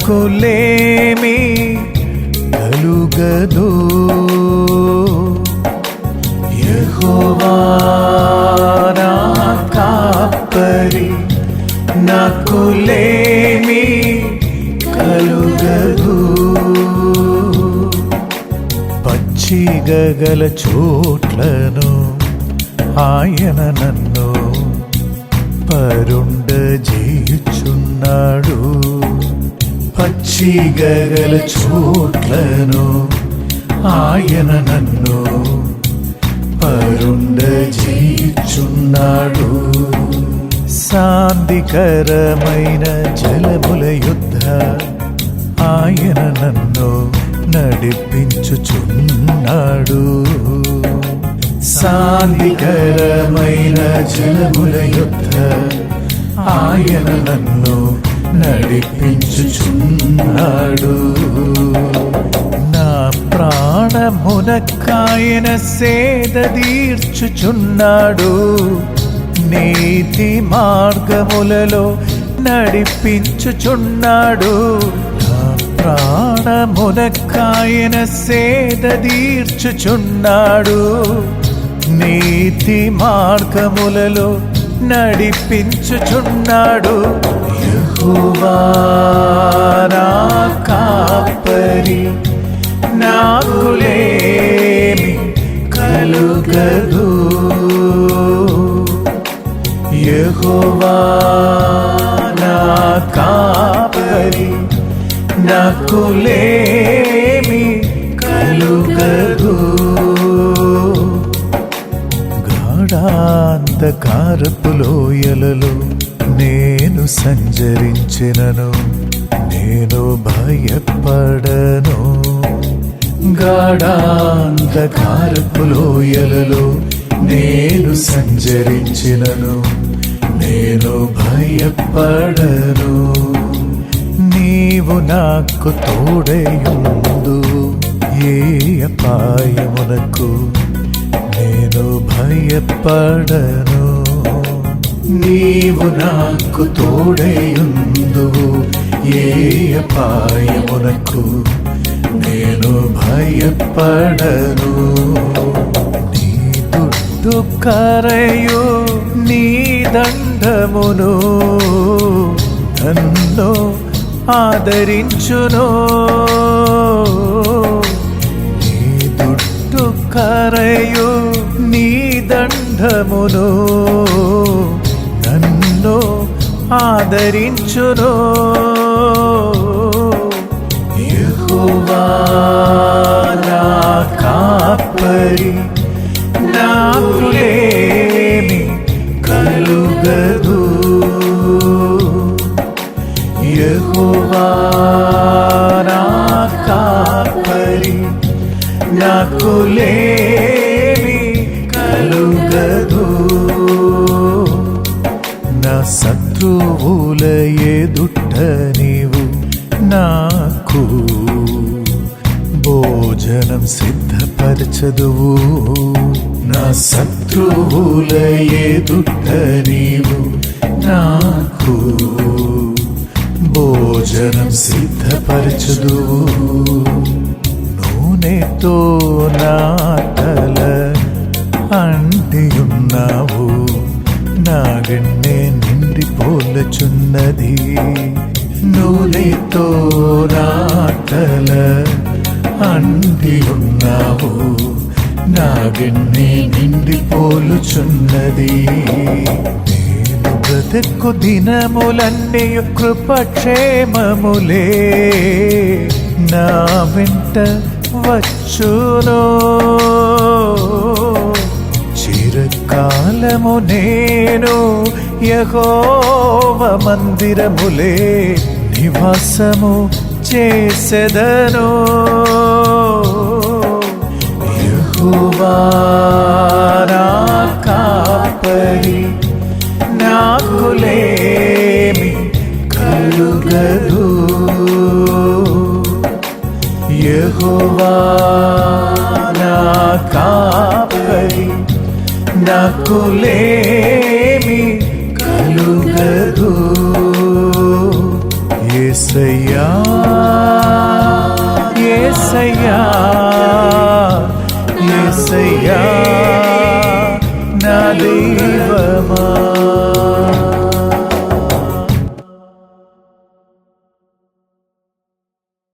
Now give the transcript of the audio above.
నాకులేమి కలుగదు. యెహోవా నా కాపరి, నాకులేమి కలుగదు. పచ్చిగగల చోట్లను ఆయన నన్ను పరుండజేయుచున్నాడు. పచ్చిగగల చోట్లను ఆయన నన్ను పరుండజేయుచున్నాడు. శాంతికరమైన జలముల యొద్ద ఆయన నన్ను నడిపించుచున్నాడు. శాంతికరమైన జలముల యొద్ద ఆయన నన్ను నడిపించుచున్నాడు. నా ప్రాణమునకాయన సేద తీర్చుచున్నాడు. నీతి మార్గములలో నడిపించుచున్నాడు. నా ప్రాణమునకాయన సేద తీర్చుచున్నాడు. నీతి మార్గములలో నడిపించుచున్నాడు. యెహోవా నా కాపరి, నాకులేమి కలుగదు. యెహోవా నా కాపరి, నాకులేమి కలుగదు. గాఢాంధకారపు లోయలలో నేను సంచరించినను, నేను భయపడను. గాఢాంధకారపు లోయలలో నేను సంచరించినను, నేను భయపడను. నీవు నాకు తోడయుందు, ఏ అపాయమునకు నేను భయపడను. నీవు నాకు తోడయుందు, ఏ అపాయమునకు నేను భయపడను. నీ దుడ్డు కరయు నీ దండమును నన్ను ఆదరించును. నీ దుడ్డు కరయు నీ దండమును నన్ను ఆదరించును. యెహోవా నా కాపరి, నాకులేమి కలుగదు. యెహోవా నా కాపరి, నాకులేమి కలుగదు. నా శత్రువుల ఎదుట నీవు నాకు భోజనం సిద్ధపరచదువు. నా శత్రువుల ఎదుట నీవు నాకు భోజనం సిద్ధపరచదువు. నూనెతో నా తల అంటియున్నావు, నా గిన్నె నిండిపోలుచున్నది. నూనెతో నా తల అంటియున్నావు, నా గిన్నె నిండిపోలుచున్నది. నేను బ్రతుకు దినములన్నీ కృపక్షేమములే నా వెంట వచ్చును. చిరకాలము నేను యెహోవా మందిరములే నివాసము చేసెదను. యెహోవా నా కాపరి, నాకులేమి కలుగదు. యెహోవా నా కాపరి, నాకులేమి కలుగదు. యేసయ్యా యేసయ్యా యేసయ్యా నా దేవా